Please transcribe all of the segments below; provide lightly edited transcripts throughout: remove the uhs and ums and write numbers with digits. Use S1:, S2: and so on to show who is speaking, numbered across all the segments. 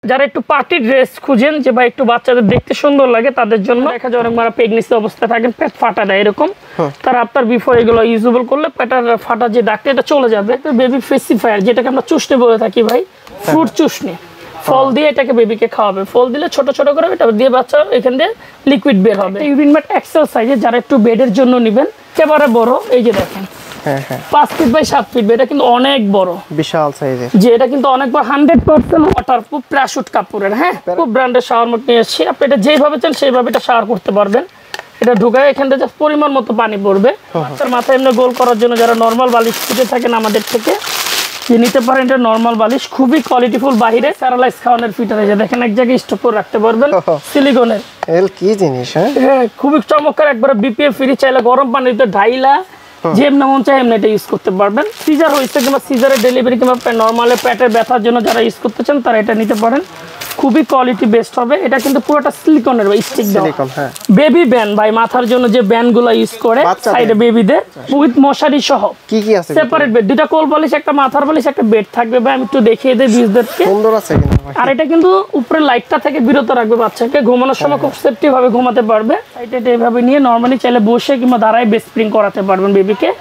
S1: যারা একটু party dress খুঁজেন যে ভাই একটু বাচ্চাদের দেখতে সুন্দর লাগে তাদের জন্য দেখা যায় অনেক মারা প্রেগনেন্সি অবস্থায় থাকেন পেট ফাটা দেয় এরকম তারা আফটার বিফোর এগুলো ইউজেবল করলে পেটের ফাটা যে দাগটা এটা চলে যাবে। বেবি ফেসিফায়ার যেটাকে আমরা চুষনি বলে থাকি ভাই, ফ্রুট চুষনি, ফল দিয়ে এটাকে বেবিকে খাওয়াবে। ফল দিলে ছোট ছোট করে এটা দিয়ে বাচ্চা এখান দিয়ে লিকুইড বের হবে। ইউরিন ম্যাট এক্সেল সাইজে যারা একটু বেডের জন্য নেবেন একেবারে বড়, এই যে দেখেন 5 ফিট বাই 7 ফিট, এটা কিন্তু অনেক বড় বিশাল সাইজের, যে এটা কিন্তু অনেক বড় 100% ওয়াটারপ্রুফ প্যারাশুট কাপড়ের। হ্যাঁ, খুব ব্র্যান্ডের শাওয়ার মট নিয়ে এসেছি, আপনি এটা যেভাবে চান সেইভাবে এটা শাওয়ার করতে পারবেন। এটা ঢুকায় এখান থেকে পরিমাণ মতো পানি পড়বে। বাচ্চার মাথা এমনি গোল করার জন্য যারা নর্মাল বালিশ খুঁজে থাকেন আমাদের থেকে নিতে পারেন। এটা নর্মাল বালিশ খুবই কোয়ালিটিফুল, বাইরে স্যারালাইজ খাওয়ানোর ফিটার আছে, দেখেন এক জায়গায় স্টক করে রাখতে পারবেন, সিলিকনের। কি জিনিস, হ্যাঁ খুবই চমৎকার, একবারে বিপিএফ ফ্রি। চাইলে গরম পানিতে ঢাইলা যেমন মন চাই এমনি এটা ইউজ করতে পারবেন। সিজার হয়েছে কিংবা সিজারের ডেলিভারি কিংবা নর্মালে পেটের ব্যথার জন্য যারা ইউজ করতে চান তারা এটা নিতে পারেন, খুবই কোয়ালিটি বেস্ট হবে। এটা কিন্তু পুরোটা সিলিকনের স্টিক দেওয়া। হ্যাঁ, বেবি ব্যান্ড ভাই, মাথার জন্য যে ব্যান্ড গুলো ইউজ করে সাইডে বেবিদের, উইথ মশারি সহ। কি কি আছে? সেপারেট বেড, দুটা কোল বালিশ, একটা মাথার বালিশ, একটা বেড থাকবে ভাই। আমি একটু দেখিয়ে দেই বিজদেরকে, সুন্দর আছে কিন্তু। আর এটা কিন্তু উপরে লাইটটা থেকে বিরত রাখবে বাচ্চাকে, ঘুমানোর সময় খুব সেফটি ভাবে ঘুমাতে পারবে। এটা এইভাবে নিয়ে নরমালি চাইলে বসে কিংবা দাঁড়ায় বেস্ট স্প্রিং করাতে পারবেন বেবিকে।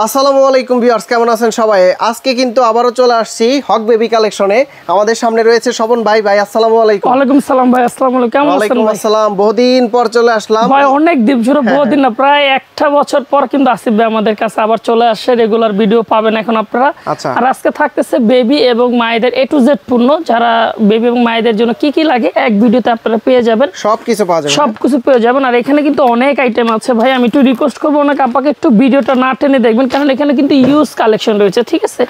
S2: আসসালামু আলাইকুম ভিউয়ার্স, কেমন আছেন সবাই? আজকে কিন্তু আবারও চলে আসছি হক বেবি কালেকশনে। আমাদের সামনে রয়েছে স্বপন ভাই। ভাই আসসালামু আলাইকুম।
S1: ওয়ালাইকুম সালাম ভাই, আসসালামু আলাইকুম। কেমন আছেন?
S2: ওয়ালাইকুম আসসালাম। বহুদিন পর চলে আসলাম
S1: ভাই, অনেক দিন ধরে, বহুদিন না প্রায় একটা বছর পর কিন্তু আসিফ ভাই আমাদের কাছে আবার চলে আসে। রেগুলার ভিডিও পাবেন এখন আপনারা। আর আজকে থাকতেছে বেবি এবং মায়েদের A to Z পূর্ণ, যারা বেবি এবং মায়েদের জন্য কি কি লাগে এক ভিডিওতে আপনারা পেয়ে যাবেন, সবকিছু পাওয়া যাবে, সবকিছু পেয়ে যাবেন। আর এখানে কিন্তু অনেক আইটেম আছে ভাই, আমি একটু রিকোয়েস্ট করবো অনেক আপাকে একটু ভিডিওটা না টেনে দেখবেন, কারণ এখানে কিন্তু ইউজ কালেকশন রয়েছে, ঠিক আছে?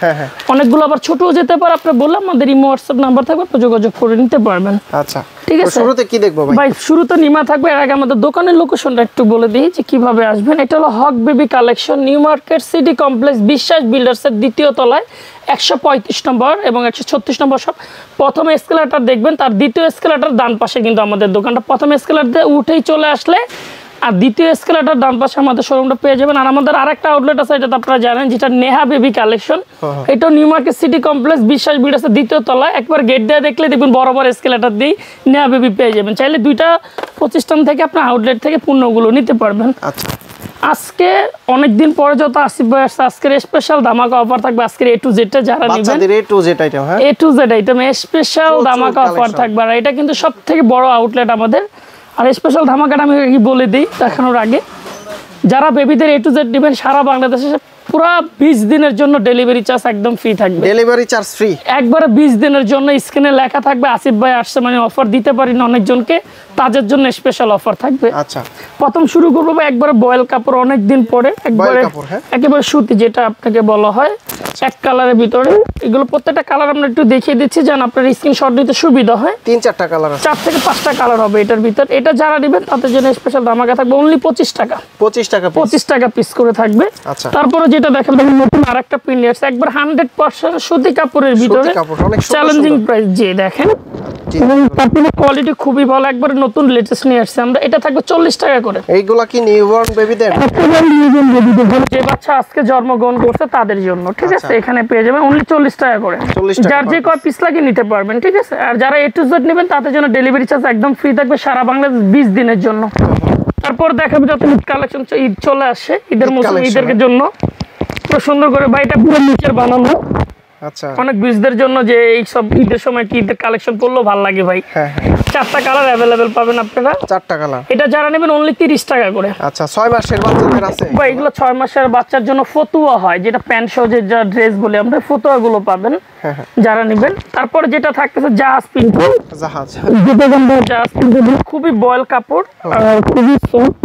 S1: অনেকগুলো আবার ছোটও যেতে পারে। আপনি বললাম আমাদের ইমো হোয়াটসঅ্যাপ নাম্বার থাকবে, আপনি যোগাযোগ করে নিতে পারবেন। আচ্ছা ঠিক আছে, শুরুতে কি দেখবো ভাই? ভাই শুরুতে নিমা থাকবে। এর আগে আমাদের দোকানের লোকেশনটা একটু বলে দিই যে কিভাবে আসবেন। এটা হলো Haque baby collection, new market city complex, Biswas বিল্ডার্সের দ্বিতীয় তলায় 135 নম্বর এবং 136 নম্বর সব। প্রথম এসকেলেটর দেখবেন, তার দ্বিতীয় এসকেলেটর ডান পাশে কিন্তু আমাদের দোকানটা। প্রথম এসকেলেটর দিয়ে উঠেই চলে আসলে আর দ্বিতীয় এসকেলেটর ডান পাশে আমাদের শোরুমটা পেয়ে যাবেন। আর আমাদের আরেকটা আউটলেট আছে, এটা আপনারা জানেন, যেটা নেহা বেবি কালেকশন। এটা new market city complex, Biswas বিল্ডার্সের দ্বিতীয় তলায়। একবার গেট দিয়ে দেখলে দেখবেন বরাবর এসকেলেটর দিয়ে নেহা বেবি পেয়ে যাবেন। চাইলে দুইটা প্রতিষ্ঠান থেকে আপনার আউটলেট থেকে পণ্যগুলো নিতে পারবেন। আচ্ছা, আজকে অনেকদিন পরে যত আসিফ ভাই আসছে, আজকের স্পেশাল ধামাকা অফার থাকবে। আজকের A to Z টা যারা নেবেন, A to Z item special ধামাকা অফার থাকবে। আর এটা কিন্তু সবথেকে বড় আউটলেট আমাদের। আর স্পেশাল ধামাকাটা আমি বলে দিই দেখানোর আগে, যারা বেবিদের A to Z নেবেন সারা বাংলাদেশে পুরো 20 দিনের জন্য ডেলিভারি চার্জ একদম ফ্রি থাকবে। ডেলিভারি চার্জ ফ্রি একবারে 20 দিনের জন্য। স্ক্রিনে লেখা থাকবে আসিফ ভাই আসছে মানে অফার দিতে পারি না অনেকজনকে, তাদের জন্য স্পেশাল অফার থাকবে। আচ্ছা, প্রথম শুরু করবো একবারে বয়েল কাপড়, অনেক দিন পরে একবারে একেবারে সুতি, যেটা আপনাকে বলা হয় এক কালারের ভিতরে। এগুলো প্রত্যেকটা কালার আমরা একটু দেখিয়ে দিচ্ছি, যেন আপনার স্ক্রিনশট নিতে সুবিধা হয়। 3-4টা কালার, 4 থেকে 5টা কালার হবে এটার ভিতর। এটা যারা নেবেন তাদের জন্য স্পেশাল ধামাকা থাকবে, অনলি 25 টাকা। 25 টাকা পিস করে থাকবে। আচ্ছা, তারপরে যেটা দেখেন নতুন আরেকটা প্রিন্ট আছে, একবার 100% সুতি কাপড়ের ভিতরে, চ্যালেঞ্জিং প্রাইস। যে দেখেন কাপড়ের কোয়ালিটি খুবই ভালো, একবার নতুন লেটেস্ট নিয়ে আসছে আমরা। এটা থাকবে 40 টাকা করে। এইগুলা কি নিউবর্ন বেবিদের? যে বাচ্চা আজকে জন্মগ্রহণ করছে তাদের জন্য, ঠিক আছে? এখানে পেয়ে যাবেন অনলি 40 টাকা করে। যার যে কয় পিস লাগে নিতে পারবেন, ঠিক আছে? আর যারা A to Z নেবেন তাদের জন্য ডেলিভারি চার্জ একদম ফ্রি থাকবে সারা বাংলাদেশ 20 দিনের জন্য। তারপর দেখাবো যত ঈদ কালেকশন, ঈদ চলে আসে, ঈদের মৌসুম, ঈদের জন্য পুরো সুন্দর করে বাড়িটা পুরো নিচের বানানো। আচ্ছা, অনেক বিজদের জন্য যে এই সব ঈদের সময় কি ঈদের কালেকশন করলেও ভালো লাগে ভাই। হ্যাঁ, 4টা কালার अवेलेबल পাবেন আপনারা। 4টা কালার। এটা যারা নেবেন অনলি 30 টাকা করে। আচ্ছা, 6 মাসের বাচ্চাদের আছে ভাই। এগুলো 6 মাসের বাচ্চার জন্য ফতুয়া হয়, যেটা প্যান্ট সহ যে ড্রেস বলে আমরা, ফতুয়া গুলো পাবেন যারা নেবেন। তারপর যেটা থাকতেছে জাহাজ প্রিন্ট, খুবই বয়েল কাপড়, খুবই সফট।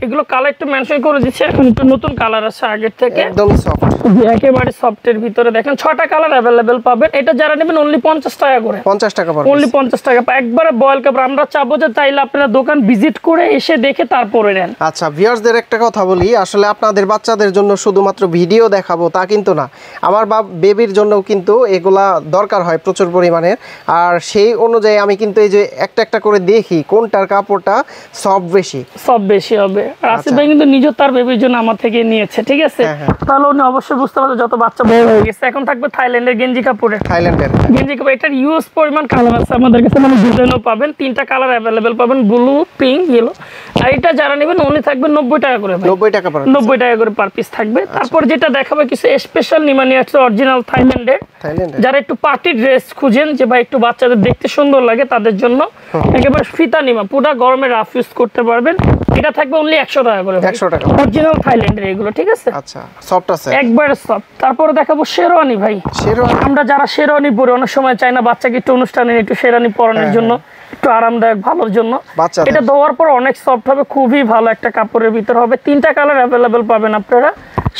S1: এগুলো কালার একটু মেনশন করে দিচ্ছি, এখন একটু নতুন কালার আছে আগের থেকে, একদম সফট, একেবারে সফটের ভিতরে। দেখেন 6টা কালার अवेलेबल পাবেন। এটা যারা নেবেন অনলি 50 টাকা করে। 50 টাকা পড়বে, অনলি 50 টাকা। একবারে বয়েল কাপড়। আমরা চাবো যে তাইলে আপনারা দোকান ভিজিট করে এসে দেখে তারপরে নেন। আচ্ছা, ভিউয়ার্সদের একটা কথা বলি, আসলে আপনাদের বাচ্চাদের জন্য শুধুমাত্র ভিডিও দেখাবো তা কিন্তু না, আমার বেবির জন্য কিন্তু
S2: এগুলা দরকার হয় প্রচুর পরিমাণের। আর সেই অনুযায়ী আমি কিন্তু এই যে একটা একটা করে দেখি কোনটার কাপড়টা সফট বেশি
S1: হবে। আর আসিফ ভাই কিন্তু নিজে তার বেবির জন্য আমার থেকে নিয়েছে, ঠিক আছে? তাহলে উনি অবশ্যই বুঝতে পারবে যত বাচ্চা বড় হয়ে গেছে। এখন থাকবে থাইল্যান্ডের গেঞ্জি কাপড়, এটার ইউজ পরিমাণ কালার আছে আমাদের কাছে, মানে ডিজাইনও পাবেন, 3টা কালার অ্যাভেলেবেল পাবেন, ব্লু, পিঙ্ক, ইয়েলো। আর এটা যারা নেবেন উনি থাকবে 90 টাকা করে, 90 টাকা করে পার পিস থাকবে। তারপর যেটা দেখাবে কিছু স্পেশাল নিমানি আছে অরিজিনাল থাইল্যান্ডের, যারা একটু পার্টি ড্রেস খুঁজেন যে ভাই একটু বাচ্চাদের দেখতে সুন্দর লাগে তাদের জন্য একেবারে ফিতা নিমা, পুরো গরমে রাফ ইউজ করতে পারবেন। এটা থাকবে অনলি 100 টাকা করে,
S2: 100 টাকা
S1: অরিজিনাল থাইল্যান্ডের এগুলো, ঠিক আছে?
S2: আচ্ছা, সফট আছে
S1: একবারে সফট। তারপরে দেখাবো শেরওয়ানি ভাই। আমরা যারা শেরওয়ানি পরে অনেক সময় চাই না বাচ্চাকে একটু অনুষ্ঠানে একটু শেরওয়ানি পরানোর জন্য, একটু আরামদায়ক ভালোর জন্য, এটা দেওয়ার পর অনেক সফট হবে, খুবই ভালো একটা কাপড়ের ভিতর হবে। 3টা কালার অ্যাভেলেবেল পাবেন আপনারা।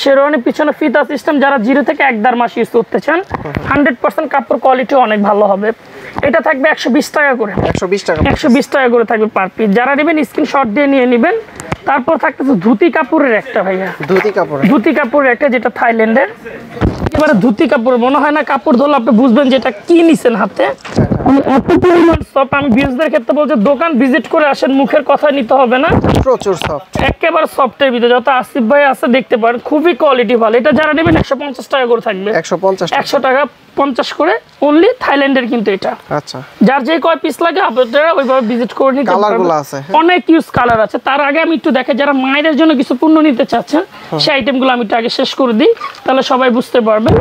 S1: শেরওয়ানি পিছনে ফিতা সিস্টেম, যারা 0 থেকে 1.5 মাস ইউজ করতে চান, 100% কাপড় কোয়ালিটি অনেক ভালো হবে। এটা থাকবে 120 টাকা করে, 120 টাকা করে থাকবে পার পিস। যারা নেবেন স্ক্রিনশট দিয়ে নিয়ে নেবেন। তারপর থাকতেছে ধুতি কাপড়ের একটা ভাইয়া, ধুতি কাপড়ের একটা, যেটা থাইল্যান্ডের। এবারে ধুতি কাপড় মনে হয় না কাপড় ধরলে আপনি বুঝবেন যেটা কি নিছেন হাতে, এত পরিমাণ সফট। আমি বিজনেসের ক্ষেত্রে বলছি দোকান ভিজিট করে আসেন, মুখের কথা নিতে হবে না,
S2: প্রচুর সফট,
S1: একেবারে সফটের ভিতরে। যত আসিফ ভাই আছে দেখতে পারেন, খুবই কোয়ালিটি ভালো। এটা যারা নেবেন 150 টাকা করে থাকবে, 100 টাকা 50 করে অনলি থাইল্যান্ডের। কিন্তু এটা আচ্ছা, যার যে কয় পিস লাগে আপনারা ওইভাবে ভিজিট করে নিতে পারবেন। অনেক ইউজ কালার আছে। তার আগে আমি একটু দেখে যারা মায়েদের জন্য কিছু পণ্য নিতে চাচ্ছেন সেই আইটেমগুলো আমি একটু আগে শেষ করে দিই, তাহলে সবাই বুঝতে পারবেন।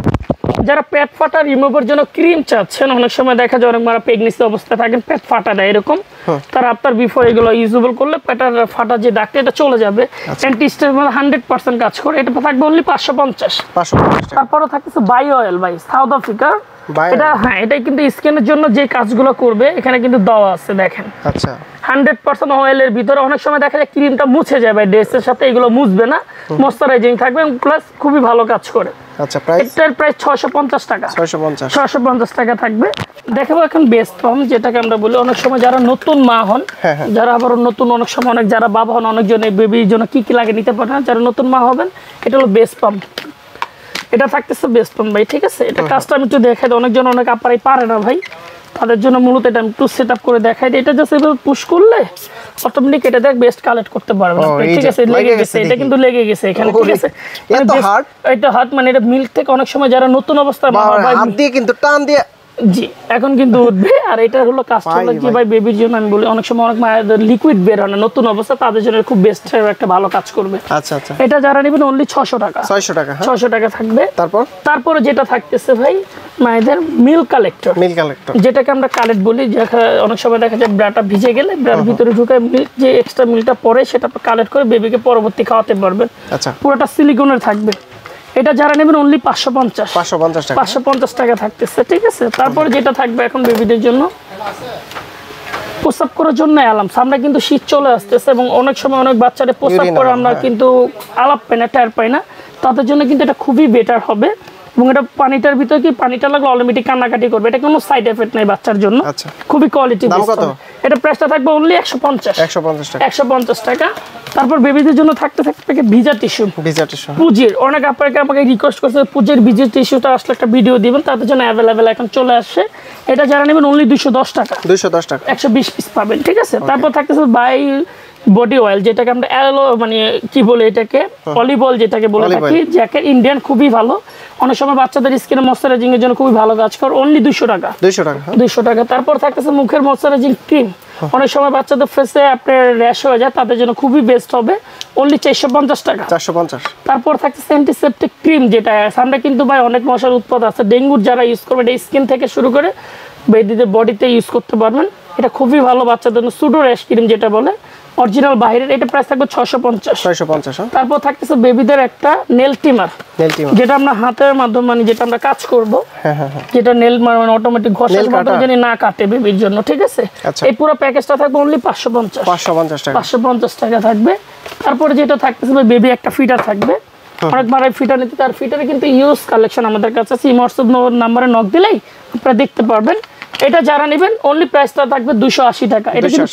S1: যারা পেট ফাটা রিমুভের জন্য ক্রিম চাচ্ছেন, অনেক সময় দেখা যায় অনেক মারা প্রেগনেন্সি অবস্থায় থাকেন, পেট ফাটা দেয় এরকম, তারা আপনার বিফোর এগুলো ইউজেবল করলে পেটের ফাটা যে দাগটা এটা চলে যাবে। অ্যান্টিস্টের মধ্যে 100% কাজ করে। এটা থাকবে অনলি 550। তারপরে থাকতেছে বায়ো অয়েল বাই সাউথ আফ্রিকার। এটা এটা কিন্তু স্কিনের জন্য যে কাজগুলো করবে এখানে কিন্তু দেওয়া আছে, দেখেন। আচ্ছা, 100% অয়েলের ভিতরে। অনেক সময় দেখা যায় ক্রিমটা মুছে যায় ভাই ড্রেসের সাথে, এগুলো মুছবে না, ময়শ্চারাইজিং থাকবে, প্লাস খুবই ভালো কাজ করে। আচ্ছা, এটার প্রাইস 650 টাকা, 650 টাকা থাকবে। দেখাবো এখন বেস্ট পাম্প, যেটাকে আমরা বলি অনেক সময় যারা নতুন মা হন, যারা আবার নতুন অনেক সময় অনেক যারা বাবা হন, অনেকজন এই বেবির জন্য কি কি লাগে নিতে পারে না, যারা নতুন মা হবেন, এটা হলো বেস্ট পাম্প। এটা থাকতেছে বেস্ট পাম্প ভাই, ঠিক আছে? এটা কাজটা আমি একটু দেখাই দিই, অনেকজন অনেক আপারাই পারে না ভাই, তাদের জন্য মূলত এটা আমি একটু সেট আপ করে দেখাই দিই। এটা জাস্ট এভাবে পুশ করলে অটোমেটিক এটা দেখ বেস্ট কালেক্ট করতে পারবেন, ঠিক আছে? লেগে গেছে, এটা কিন্তু লেগে গেছে এখানে, ঠিক আছে? এটা হাত মানে এটা মিল্ক থেকে অনেক সময় যারা নতুন অবস্থায়
S2: হাত দিয়ে কিন্তু টান দিয়ে,
S1: জি, এখন কিন্তু উঠবে। আর এটা হলো কাস্টমার কি ভাই বেবির জন্য আমি বলি অনেক সময় অনেক মায়েদের লিকুইড বের হয় না নতুন অবস্থা, তাদের জন্য খুব বেস্ট একটা ভালো কাজ করবে। আচ্ছা আচ্ছা, এটা যারা নেবেন অনলি 600 টাকা, 600 টাকা থাকবে। তারপরে যেটা থাকতেছে ভাই মায়েদের মিল্ক কালেক্টর, যেটাকে আমরা কালেক্ট বলি। অনেক সময় দেখা যায় ব্রাটা ভিজে গেলে ব্রার ভিতরে ঢুকায় মিল্ক, যে এক্সট্রা মিল্কটা পরে সেটা কালেক্ট করে বেবিকে পরবর্তী খাওয়াতে পারবেন। আচ্ছা, পুরোটা সিলিকনের থাকবে। এটা যারা নেবেন অনলি 550 টাকা থাকতেছে, ঠিক আছে? তারপরে যেটা থাকবে এখন বেবিদের জন্য প্রস্রাব করার জন্য অ্যালার্ম। আমরা কিন্তু শীত চলে আসতেছে এবং অনেক সময় অনেক বাচ্চাদের প্রস্রাব করে আমরা কিন্তু আলাপ পাই না, টের পাই না, তাদের জন্য কিন্তু এটা খুবই বেটার হবে। এবং এটা পানিটার ভিতরে কি পানিটা লাগলে অটোমেটিক কান্নাকাটি করবে, এটা কোনো সাইড এফেক্ট নাই বাচ্চার জন্য, খুবই কোয়ালিটি। এটা প্রাইসটা থাকবে অনলি 150 টাকা। তারপর বেবিদের জন্য থাকতে ভিজা টিস্যু, পুজির। অনেক আপনাকে আমাকে রিকোয়েস্ট করছে পুজির ভিজা টিস্যুটা আসলে একটা ভিডিও দিবেন, তাদের জন্য অ্যাভেলেবেল এখন চলে আসছে। এটা যারা নেবেন অনলি 210 টাকা, 120 পিস পাবেন, ঠিক আছে? তারপর থাকতেছে বাই বডি অয়েল, যেটাকে আমরা মানে কি বলে এটাকে অলিভ অয়েল যেটাকে বলে থাকি, জ্যাকেট ইন্ডিয়ান, খুবই ভালো। অনেক সময় বাচ্চাদের স্কিনে ময়শ্চারাইজিং এর জন্য খুবই ভালো কাজ করে, অনলি 200 টাকা। তারপর থাকতেছে মুখের ময়শ্চারাইজিং ক্রিম। অনেক সময় বাচ্চাদের ফেসে আপনার র্যাশ হয়ে যায়, তাদের জন্য খুবই বেস্ট হবে, অনলি 450 টাকা। তারপর থাকতেছে অ্যান্টিসেপটিক ক্রিম, যেটা আমরা কিন্তু ভাই অনেক মশার উৎপাদ আছে, ডেঙ্গুর যারা ইউজ করবে এটা স্কিন থেকে শুরু করে বেবিদের বডিতে ইউজ করতে পারবেন। এটা খুবই ভালো বাচ্চাদের জন্য, সুডো র্যাশ ক্রিম যেটা বলে, অরিজিনাল বাইরের। এটা প্রাইস থাকবে 650। তারপর থাকতেছে বেবিদের একটা নেল ট্রিমার, যেটা আমরা হাতের মাধ্যমে মানে যেটা আমরা কাজ করব, যেটা নেল মানে অটোমেটিক ঘষার মাধ্যমে যেন না কাটে বেবির জন্য, ঠিক আছে? এই পুরো প্যাকেজটা থাকবে অনলি 550 টাকা থাকবে। তারপরে যেটা থাকতেছে বেবি একটা ফিটার থাকবে, অনেক মারাই ফিটার নিতে, তার ফিটারে কিন্তু ইউজ কালেকশন আমাদের কাছে আছে, হোয়াটসঅ্যাপ নাম্বারে নক দিলেই আপনারা দেখতে পারবেন। এটা যারা নেবেন অনলি প্রাইসটা থাকবে 280 টাকা। এটা কিন্তু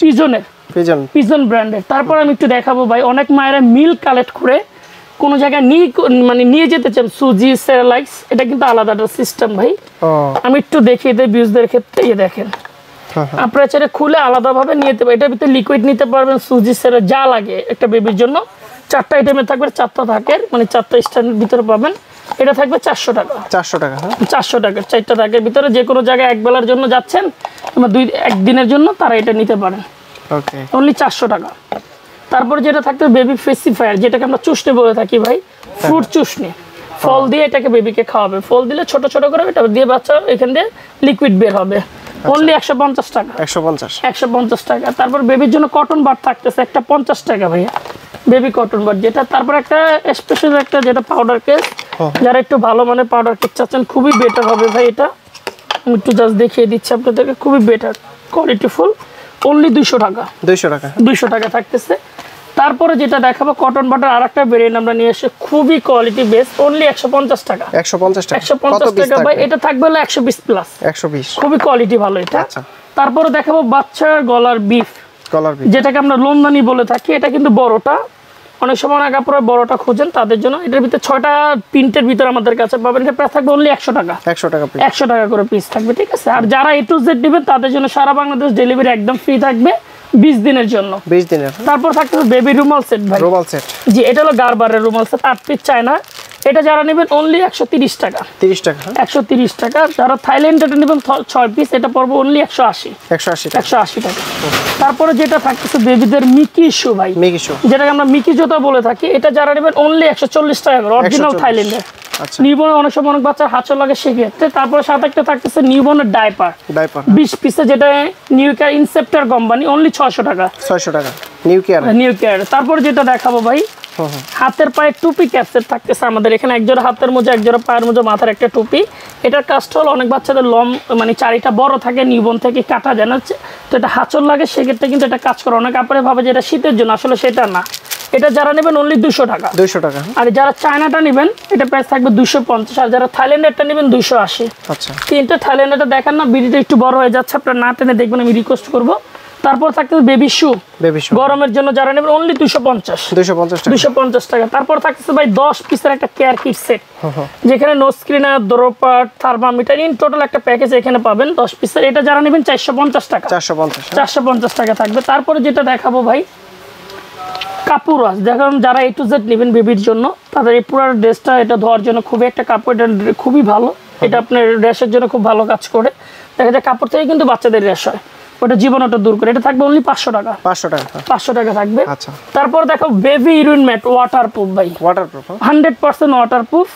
S1: পিজন ব্র্যান্ডের। তারপর আমি একটু দেখাবো ভাই, অনেক মায়েরা মিল্ক কালেক্ট করে কোন জায়গায় মানে নিয়ে যেতে চান সুজি সেরেলাক্স, এটা কিন্তু আলাদা একটা সিস্টেম ভাই। আমি একটু দেখিয়ে দিই ভিউজদের ক্ষেত্রে। এই দেখেন আপনারা চাইলে খুলে আলাদাভাবে নিয়ে যেতে পারেন। এটার ভিতরে লিকুইড নিতে পারবেন, সুজি সেরে যা লাগে একটা বেবির জন্য। 4টা আইটেমে থাকবে, 4টা থাকের মানে 4টা স্ট্যান্ডের ভিতরে পাবেন। এটা থাকবে 400 টাকা।
S2: 400 টাকা,
S1: 400 টাকা 4টা থাকের ভিতরে। যে কোনো জায়গায় এক বেলার জন্য যাচ্ছেন কিংবা একদিনের জন্য তারা এটা নিতে পারেন।
S2: ওকে,
S1: অনলি 400 টাকা। তারপর যেটা থাকবে বেবি ফেসিফায়ার, যেটাকে আমরা চুষনি বলে থাকি ভাই, ফ্রুট চুষনি। ফল দিয়ে এটাকে বেবিকে খাওয়াবে। ফল দিলে ছোট ছোট করে এটা দিয়ে বাচ্চা এখান দিয়ে লিকুইড বের হবে। অনলি 150 টাকা। 150 টাকা। তারপর বেবির জন্য কটন বাড থাকতেছে একটা 50 টাকা ভাইয়া, বেবি কটন বাড যেটা। তারপর একটা স্পেশাল একটা যেটা পাউডার কেক, যারা একটু ভালো মানে পাউডার কেক চাচ্ছেন খুবই বেটার হবে ভাই। এটা আমি একটু জাস্ট দেখিয়ে দিচ্ছি আপনাদেরকে, খুবই বেটার কোয়ালিটিফুল। অনলি 200 টাকা। 200 টাকা থাকতেছে। তারপরে যেটা দেখাবো কটন বাটার আরেকটা ভেরিয়েন্ট আমরা নিয়ে এসে, খুবই কোয়ালিটি বেস্ট। অনলি 150 টাকা।
S2: 150
S1: টাকা ভাই। এটা থাকবে হলো 120 প্লাস।
S2: 120,
S1: খুবই কোয়ালিটি ভালো এটা। তারপরে দেখাবো বাচ্চার গলার বিফ, যেটাকে আমরা লোমদানি বলে থাকি। এটা কিন্তু বড়টা, অনেক সময় অনেক আপনারা বড়টা খোঁজেন তাদের জন্য। এটার ভিতরে 6টা প্রিন্টের ভিতরে আমাদের কাছে পাবেন। এটা প্রাইস থাকবে অনলি 100 টাকা। 100 টাকা করে পিস থাকবে, ঠিক আছে। আর যারা A to Z নেবেন তাদের জন্য সারা বাংলাদেশ ডেলিভারি একদম ফ্রি থাকবে 20 দিনের জন্য।
S2: 20 দিনের।
S1: তারপর থাকবে বেবি রুমাল সেট ভাই।
S2: রুমাল সেট,
S1: জি, এটা হলো গারবারের রুমাল সেট, 8 পিস চায়না। এটা যারা নেবেন অনলি 130 টাকা। 130 টাকা। যারা থাইল্যান্ড এটা নেবেন 6 পিস, এটা পড়বে অনলি 180 টাকা। তারপরে যেটা থাকতেছে বেবিদের মিকি শু ভাই, যেটাকে আমরা মিকি জুতা বলে থাকি। এটা যারা নেবেন অনলি 140 টাকা করে, অরিজিনাল থাইল্যান্ডের। নিউবর্ন অনেক সময় অনেক বাচ্চার হাঁচর লাগে সেক্ষেত্রে। তারপরে সাথে একটা থাকতেছে নিউবর্নের ডাইপার 20 পিসে, যেটা নিউ কেয়ার ইনসেপ্টার কোম্পানি, অনলি 600 টাকা। New care. তারপরে যেটা দেখাবো ভাই, হাতের পায়ে টুপি ক্যাপসেট থাকতেছে আমাদের এখানে। একজোড়া হাতের মোজা, একজোড়া পায়ের মোজা, মাথার একটা টুপি। এটার কাজটা হলো অনেক বাচ্চাদের মানে চারিটা বড় থাকে, নিউবর্ন থেকে কাটা জানাচ্ছে, তো এটা হাঁচর লাগে সেক্ষেত্রে কিন্তু এটা কাজ করে। অনেক আপনারা ভাবে যে এটা শীতের জন্য, আসলে সেটা না। এটা যারা নেবেন অনলি 200 টাকা। আর যারা চায়নাটা নেবেন এটা প্রাইস থাকবে 250। আর যারা থাইল্যান্ডেরটা নেবেন 280। তিনটা থাইল্যান্ডেরটা দেখেন না, ভিডিওটা একটু বড় হয়ে যাচ্ছে, আপনারা না টেনে দেখবেন, আমি রিকোয়েস্ট করবো। তারপর থাকতে বেবি শু, গরমের জন্য যারা নেবেন অনলি 250 টাকা। তারপর থাকতেছে ভাই 10 পিসের একটা কেয়ার কিট সেট, যেখানে no screener, dropper, thermometer, in total একটা প্যাকেজ এখানে পাবেন 10 পিসের। এটা যারা নেবেন 450 টাকা। 450 টাকা থাকবে। তারপরে যেটা দেখাবো ভাই কাপড় আছে, দেখুন যারা A to Z নেবেন বেবির জন্য তাদের এই পুরো ড্রেসটা এটা ধোয়ার জন্য খুবই একটা কাপড়, এটা খুবই ভালো। এটা আপনার র্যাশের জন্য খুব ভালো কাজ করে। দেখা যায় কাপড় থেকে কিন্তু বাচ্চাদের র্যাশ হয়, ওটা জীবাণুটা দূর করে। এটা থাকবে অনলি 500 টাকা। 500 টাকা থাকবে। তারপর দেখো বেবি ইউরিন ম্যাট ওয়াটারপ্রুফ ভাই, 100% ওয়াটারপ্রুফ।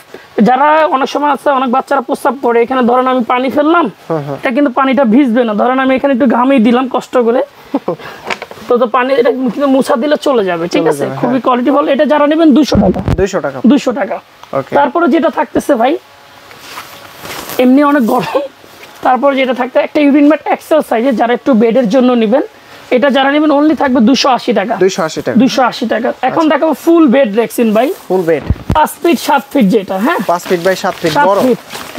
S1: যারা অনেক সময় আছে অনেক বাচ্চারা প্রস্রাব করে, এখানে ধরেন আমি পানি ফেললাম, এটা কিন্তু পানিটা ভিজবে না। ধরেন আমি এখানে একটু ঘামিয়ে দিলাম কষ্ট করে, তো পানি এটা কিন্তু মুছা দিলে চলে যাবে, ঠিক আছে। খুবই কোয়ালিটি ভালো। এটা যারা নেবেন 200 টাকা। তারপরে যেটা থাকতেছে ভাই, এমনি অনেক গরম। তারপর যেটা থাকতে একটা ইউরিন ম্যাট এক্সেল সাইজে, যারা একটু বেডের জন্য নেবেন, এটা যারা নেবেন অনলি থাকবে 280 টাকা। 280 টাকা। এখন দেখাবো ফুল বেড রেক্সিন ভাই, ফুল বেড 5 ফিট 7 ফিট যেটা, হ্যাঁ
S2: 5 ফিট বাই 7 ফিট বড়,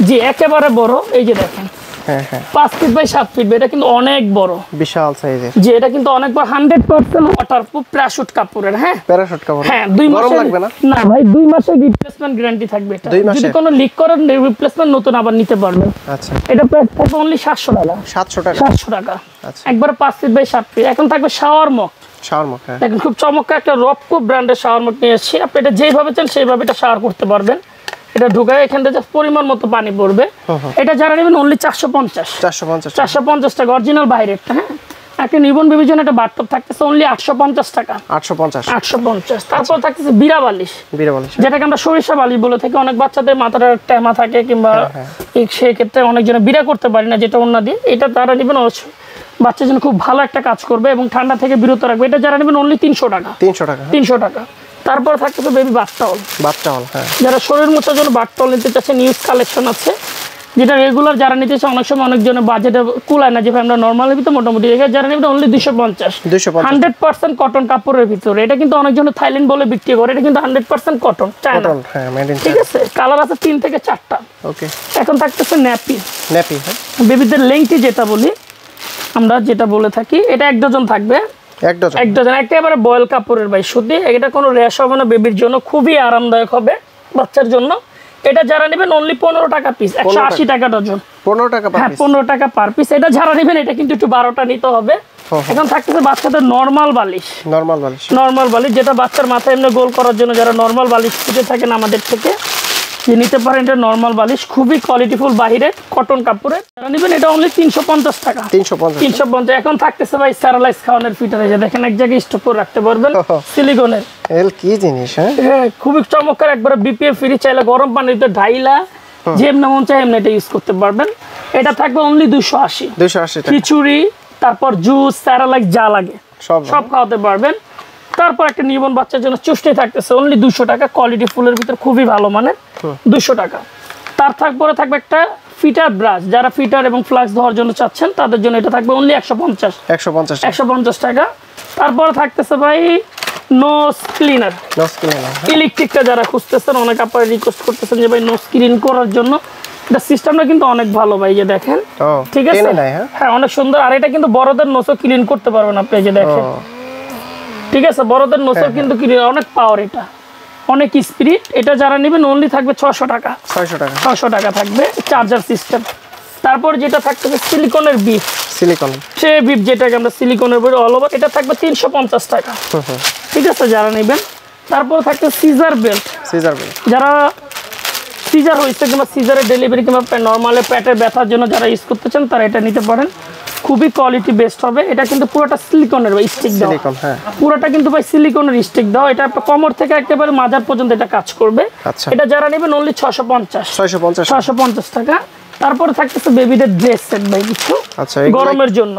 S1: জি একেবারে বড়। এই যে দেখেন, 5 ফিট বাই 7 ফিট, এটা কিন্তু অনেক বড়, বিশাল সাইজের। যে এটা কিন্তু অনেক বড়, 100% ওয়াটারপ্রুফ প্যারাশুট কাপড়ের। হ্যাঁ প্যারাশুট কাপড়, হ্যাঁ 2 মাস লাগবে না। না ভাই 2 মাসের রিপ্লেসমেন্ট গ্যারান্টি থাকবে। এটা যদি কোনো লিক করে রিপ্লেসমেন্ট নতুন আবার নিতে পারবেন। আচ্ছা, এটা প্রাইস থাকবে অনলি 700 টাকা। 700 টাকা। আচ্ছা, একবার 5 ফিট বাই 7 ফিট। এখন থাকবে শাওয়ার মগ। দেখেন খুব চমৎকার একটা রপকো ব্র্যান্ডের শাওয়ার মগ নিয়ে এসেছি। আপনি এটা যেভাবে চান সেইভাবে এটা শাওয়ার করতে পারবেন। এটা ঢুকায় এখান থেকে পরিমাণ মতো পানি পড়বে। এটা যারা নেবেন অনলি 450 টাকা, অরিজিনাল বাইরেরটা। হ্যাঁ, একটা নিবন বেবির জন্য একটা বাথটব থাকতেছে অনলি 850 টাকা। 850। তারপর থাকতেছে বিড়া বালিশ, যেটাকে আমরা সরিষা বালিশ বলে থাকি। অনেক বাচ্চাদের মাথাটা টেমা থাকে কিংবা সেই ক্ষেত্রে অনেকজনে বিড়া করতে পারি না, যেটা অন্য দিয়ে। এটা তারা নেবেন বাচ্চার জন্য খুব ভালো একটা কাজ করবে এবং ঠান্ডা থেকে বিরত রাখবে। এটা যারা নেবেন অনলি 300 টাকা। তারপর থাকতেছে বেবি বাথ টাওয়াল। হ্যাঁ, যারা শরীর মোছার জন্য বাথ টাওয়াল নিতে চাচ্ছে, নিউজ কালেকশন আছে, যেটা রেগুলার যারা নিতে চাচ্ছে। অনেক সময় অনেকজনের বাজেটে কুলায় না, যেভাবে আমরা নর্মালের ভিতরে মোটামুটি যারা নেবেন অনলি 250। 100% কটন কাপড়ের ভিতরে। এটা কিন্তু অনেকজনের থাইল্যান্ড বলে বিক্রি করে, এটা কিন্তু 100% কটন, চায়না, ঠিক আছে। কালার আছে 3 থেকে 4টা। ওকে, এখন থাকতেছে ন্যাপি। বেবিদের লেংটি যেটা বলি আমরা, যেটা বলে থাকি, এটা 1 ডজন থাকবে।
S2: এক
S1: ডজন একেবারে বয়েল কাপড়ের ভাই, সুতি, এটা কোনো র্যাশ হবে না, বেবির জন্য খুবই আরামদায়ক হবে বাচ্চার জন্য। এটা যারা নেবেন অনলি 15 টাকা পিস, 180 টাকা ডজন।
S2: 15 টাকা পার পিস?
S1: হ্যাঁ 15 টাকা পার পিস। এটা যারা নেবেন এটা কিন্তু একটু 12টা নিতে হবে। এখন থাকতেছে বাচ্চাদের নরমাল বালিশ, নরমাল বালিশ যেটা বাচ্চার মাথায় এমনি গোল করার জন্য যারা নরমাল বালিশ খুঁজে থাকেন আমাদের থেকে যে নিতে পারেন। এটা নরমাল বালিশ, খুবই কোয়ালিটিফুল, বাহিরে কটন কাপড়ে। যারা নেবেন এটা অনলি 350 টাকা। 350। এখন থাকতেছে ভাই স্যারালাইজ খাওয়ানোর ফিটার, এই যে দেখেন এক জায়গায় স্টক করে রাখতে পারবেন, সিলিকনের।
S2: কি জিনিস?
S1: হ্যাঁ খুবই চমৎকার, একবার বিপিএফ ফ্রি, চাইলে গরম পানিতে ঢাইলা যেমন মন চাই এমনি এটা ইউজ করতে পারবেন। এটা থাকবে অনলি 280 টাকা। খিচুড়ি, তারপর জুস, স্যারালাইজ যা লাগে সব খাওয়াতে পারবেন। তারপর একটা নিউবর্ন বাচ্চার জন্য চুষ্টি থাকতেছে অনলি 200 টাকা, কোয়ালিটি ফুলের ভিতর খুবই ভালো মানের, 200 টাকা। তারপরে থাকবে একটা ফিটার ব্রাশ, যারা ফিটার এবং ফ্লাক্স ধোয়ার জন্য চাচ্ছেন তাদের জন্য এটা থাকবে অনলি 150 টাকা। তারপরে থাকতেছে ভাই নোজ ক্লিনার, ইলেকট্রিকটা যারা খুঁজতেছেন, অনেক আপনারা রিকোয়েস্ট করতেছেন যে ভাই নোজ ক্লিন করার জন্য। এটা সিস্টেমটা কিন্তু অনেক ভালো ভাই, যে দেখেন, ঠিক আছে? হ্যাঁ অনেক সুন্দর। আর এটা কিন্তু বড়দের নোজও ক্লিন করতে পারবেন আপনি, যে দেখেন, ঠিক আছে? বড়দের নোজও কিন্তু ক্লিন, অনেক পাওয়ার, এটা অনেক স্পিড। এটা যারা নেবেন অনলি থাকবে 600 টাকা। 600 টাকা থাকবে, চার্জার সিস্টেম। তারপর যেটা থাকবে সিলিকনের বিপ, সে বিপ যেটাকে আমরা সিলিকনের বলি অল ওভার, এটা থাকবে 350 টাকা, ঠিক আছে? যারা নেবেন। তারপর থাকবে সিজার বেল্ট, যারা সিজার হয়েছে কিংবা সিজারের ডেলিভারি কিংবা নর্মালে পেটের ব্যথার জন্য যারা ইউজ করতে চান তারা এটা নিতে পারেন, খুবই কোয়ালিটি বেস্ট হবে। এটা কিন্তু পুরোটা সিলিকনের ভাই, স্টিক দাও, পুরোটা কিন্তু ভাই সিলিকনের স্টিক দাও। এটা কোমর থেকে একেবারে মাজার পর্যন্ত এটা কাজ করবে। এটা যারা নেবেন অনলি 650 টাকা। তারপরে থাকতেছে বেবিদের ড্রেস সেট ভাই, কিছু গরমের জন্য,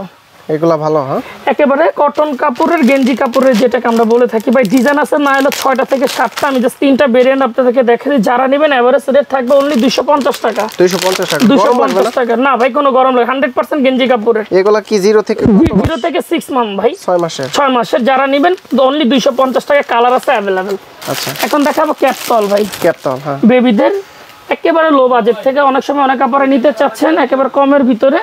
S2: এগুলা ভালো। হ্যাঁ
S1: একেবারে কটন কাপড়ের, গেঞ্জি কাপড়ের, যেটাকে আমরা বলে থাকি ভাই। ডিজাইন আছে না হলো 6টা থেকে 7টা, আমি জাস্ট 3টা ভেরিয়েন্ট আপনাদেরকে দেখাচ্ছি। যারা নেবেন এভারেজ রেট থাকবে অনলি 250 টাকা। 250 টাকা না ভাই, কোনো গরম লাগে, 100% গেঞ্জি কাপড়ের।
S2: এগুলা কি 0 থেকে
S1: 6 মান্থ ভাই, 6 মাসের। যারা নেবেন অনলি 250 টাকা, কালার আছে अवेलेबल। আচ্ছা এখন দেখাবো ক্যাপটল ভাই,
S2: হ্যাঁ
S1: বেবিদের একেবারে লো বাজেট থেকে, অনেক সময় অনেক কাপড়ে নিতে চাচ্ছেন একেবারে কমের ভিতরে।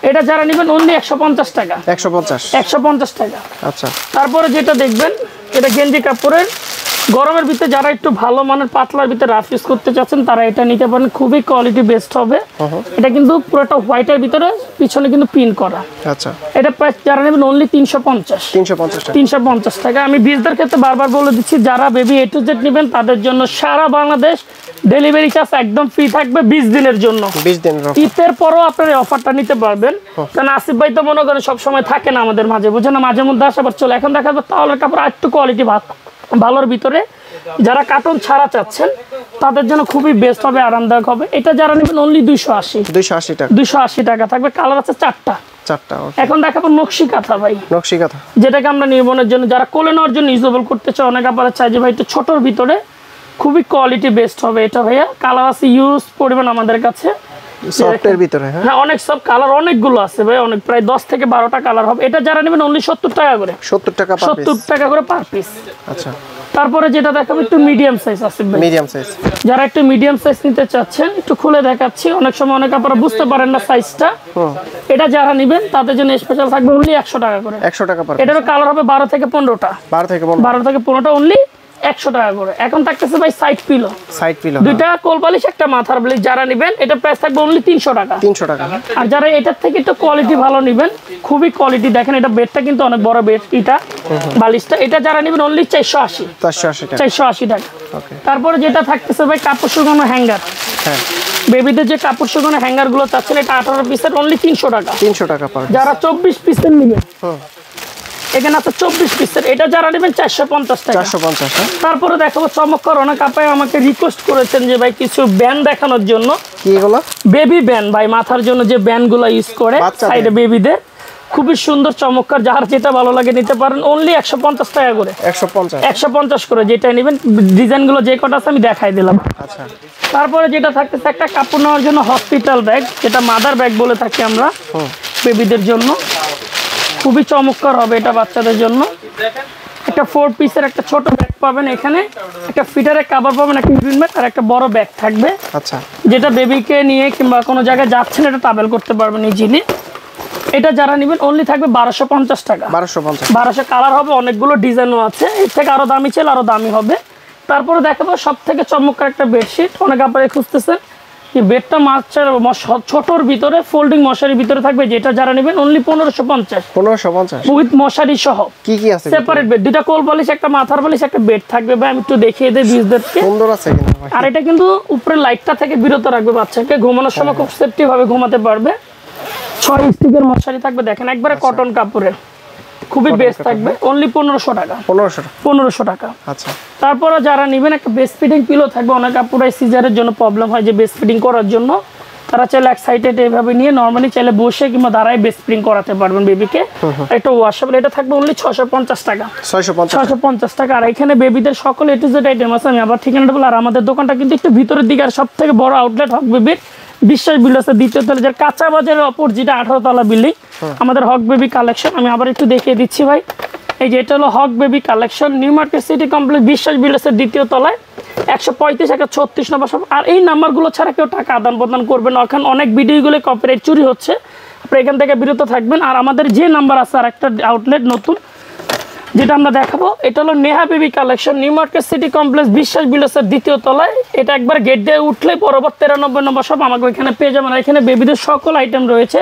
S1: এটা যারা নেবেন অনলি 150 টাকা। 150 টাকা। আচ্ছা তারপরে যেটা দেখবেন, এটা গেঞ্জি কাপড়ের, গরমের ভিতরে যারা একটু ভালো মানের পাতলার ভিতরে রাফ ইউজ করতে চাচ্ছেন তারা এটা নিতে পারেন, খুবই কোয়ালিটি বেস্ট হবে। এটা কিন্তু পুরোটা হোয়াইটের ভিতরে, পিছনে কিন্তু পিন করা। আচ্ছা এটা প্রাইস যারা নেবেন অনলি 350 টাকা। আমি বীজদের ক্ষেত্রে বারবার বলে দিচ্ছি, যারা বেবি A to Z নেবেন তাদের জন্য সারা বাংলাদেশ ডেলিভারি চার্জ একদম ফ্রি থাকবে 20 দিনের জন্য। 20 দিন ঈদের পরও আপনারা এই অফারটা নিতে পারবেন, কারণ আসিফ ভাই তো মনে করেন সবসময় থাকে না আমাদের মাঝে, বুঝেন না, মাঝে মধ্যে আসে আবার চলে। এখন দেখা যাবে তাহলে কাপড় একটু কোয়ালিটি ভালোর ভিতরে, যারা কার্টন ছাড়া চাচ্ছেন তাদের জন্য খুবই বেস্ট হবে, আরামদায়ক হবে। এটা যারা নেবেন অনলি 280 টাকা থাকবে, কালার আছে 4টা। এখন দেখাবো নকশি কাঁথা ভাই, যেটাকে আমরা নির্মাণের জন্য, যারা কোলে নেওয়ার জন্য ইউজেবল করতে চাই, অনেক আপনারা চাই যে ভাই একটু ছোটর ভিতরে, খুবই কোয়ালিটি বেস্ট হবে এটা ভাইয়া। কালার আছে ইউজ পরিমাণ আমাদের কাছে, সফটের ভিতরে। হ্যাঁ অনেক সব কালার অনেকগুলো আছে ভাই, অনেক, প্রায় 10 থেকে 12টা কালার হবে। এটা যারা নেবেন অনলি 70 টাকা করে, 70 টাকা করে পার পিস। আচ্ছা তারপরে যেটা দেখাবো একটু মিডিয়াম সাইজ আছে ভাই, যারা একটু মিডিয়াম সাইজ নিতে চাচ্ছেন একটু খুলে দেখাচ্ছি। অনেক সময় অনেক আপনারা বুঝতে পারেন না সাইজটা, এটা যারা নেবেন তাদের জন্য স্পেশাল থাকবে অনলি 100 টাকা করে। 100 টাকা পার। এটারও কালার হবে 12 থেকে 15টা, 12 থেকে 15টা অনলি 100 টাকা করে। এখন থাকতেছে ভাই সাইড পিলো, দুইটা কোল বালিশ, একটা মাথার বালিশ। যারা নেবেন এটা প্রাইস থাকবে অনলি 300 টাকা। আর যারা এটার থেকে একটু কোয়ালিটি ভালো নেবেন, খুবই কোয়ালিটি দেখেন, এটা বেডটা কিন্তু অনেক বড় বেড, এটা বালিশটা। এটা যারা নেবেন অনলি 480 টাকা। তারপরে যেটা থাকতেছে ভাই কাপড় শুকানো হ্যাঙ্গার, বেবিদের যে কাপড় শুকানো হ্যাঙ্গার গুলো চাচ্ছেন, এটা 18 পিসের অনলি 300 টাকা। যারা 24 পিসের নেবেন, এখানে আছে 24 পিসের, এটা যারা নেবেন 450 টাকা। তারপরে দেখাবো চমৎকার, অনেক আপায় আমাকে রিকোয়েস্ট করেছেন যে ভাই কিছু ব্যান্ড দেখানোর জন্য। কি এগুলো? বেবি ব্যান্ড ভাই, মাথার জন্য যে ব্যান্ড গুলো ইউজ করে সাইডে বেবিদের, খুবই সুন্দর চমৎকার, যার যেটা ভালো লাগে নিতে পারেন। অনলি 150 টাকা করে, 150 করে যেটা নেবেন। ডিজাইন গুলো যে কটা আছে আমি দেখাই দিলাম। আচ্ছা তারপরে যেটা থাকতেছে একটা কাপড় নেওয়ার জন্য হসপিটাল ব্যাগ, যেটা মাদার ব্যাগ বলে থাকি আমরা বেবিদের জন্য, খুবই চমৎকার হবে এটা বাচ্চাদের জন্য। একটা 4 পিসের একটা ছোট ব্যাগ পাবেন, এখানে একটা ফিটারের কভার পাবেন, একটা গ্রিন ব্যাগ আর একটা বড় ব্যাগ থাকবে। আচ্ছা যেটা বেবিকে নিয়ে কিংবা কোনো জায়গায় যাচ্ছেন এটা ট্রাভেল করতে পারবেন ইজিলি। এটা যারা নেবেন অনলি থাকবে 1250 টাকা। 1200 কালার হবে, অনেকগুলো ডিজাইনও আছে, এর থেকে আরো দামি চাইলে আরো দামি হবে। তারপরে দেখাবো সব থেকে চমৎকার একটা বেডশিট, অনেক আপনারা খুঁজতেছেন এই বেডটা মাছের ছোটর ভিতরে ফোল্ডিং মশারির ভিতরে থাকবে, যেটা যারা নেবেন অনলি 1550 উইথ মশারি সহ।
S2: কি কি আছে?
S1: সেপারেট বেড, দুইটা কোল বালিশ, একটা মাথার বালিশ, একটা বেড থাকবে ভাই। আমি একটু দেখিয়ে দেই বিজদেরকে,
S2: সুন্দর আছে কিন্তু ভাই।
S1: আর এটা কিন্তু উপরে লাইটটা থেকে বিরত রাখবে, বাচ্চাকে ঘুমানোর সময় খুব সেফটি ভাবে ঘুমাতে পারবে। 6 স্টিকের মশারি থাকবে, দেখেন একবারে কটন কাপড়ের, খুবই বেস্ট থাকবে, অনলি 1500 টাকা। 1500 টাকা।
S2: আচ্ছা,
S1: তারপরে যারা নেবেন একটা বেস্ট ফিটিং পিলো থাকবে, অনেক আপুরাই সিজারের জন্য প্রবলেম হয় যে বেস্ট ফিটিং করার জন্য, তারা চাইলে এক সাইডে এভাবে নিয়ে নরমালি চাইলে বসে কিংবা দাঁড়ায় বেস্ট ফিটিং করাতে পারবেন বেবিকে। একটা ওয়াশেবল, এটা থাকবে অনলি 650 টাকা। 650 টাকা। আর এখানে বেবিদের সকল এ টু জেড আইটেম আছে। আমি আবার ঠিকানাটা বলি, আর আমাদের দোকানটা কিন্তু একটু ভিতরের দিকে, আর সব থেকে বড় আউটলেট হক বেবির বিশ্বাস বিল্ডার্সের দ্বিতীয় তলা, যার কাঁচা বাজারের অপোজিটে 18 তলা বিল্ডিং আমাদের হক বেবি কালেকশন। আমি আবার একটু দেখিয়ে দিচ্ছি ভাই, এই যে এটা হলো Haque baby collection, new market city complex Biswas বিল্ডার্সের দ্বিতীয় তলায় 135 136 নম্বর শপ। আর এই নাম্বারগুলো ছাড়া কেউ টাকা আদান প্রদান করবেন না, এখন অনেক ভিডিওগুলো কপিরাইট চুরি হচ্ছে, আপনি এখান থেকে বিরত থাকবেন। আর আমাদের যে নাম্বার আছে আর একটা আউটলেট নতুন যেটা আমরা দেখাবো, এটা হলো Neha baby collection, new market city complex Biswas বিল্ডার্সের দ্বিতীয় তলায়। এটা একবার গেট দিয়ে উঠলে পরবর 93 নম্বর সব আমাকে এখানে পেয়ে যাবেন। এখানে বেবিদের সকল আইটেম রয়েছে।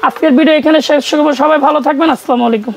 S1: আজকের ভিডিও এখানে শেষ করবো, সবাই ভালো থাকবেন, আসসালামু আলাইকুম।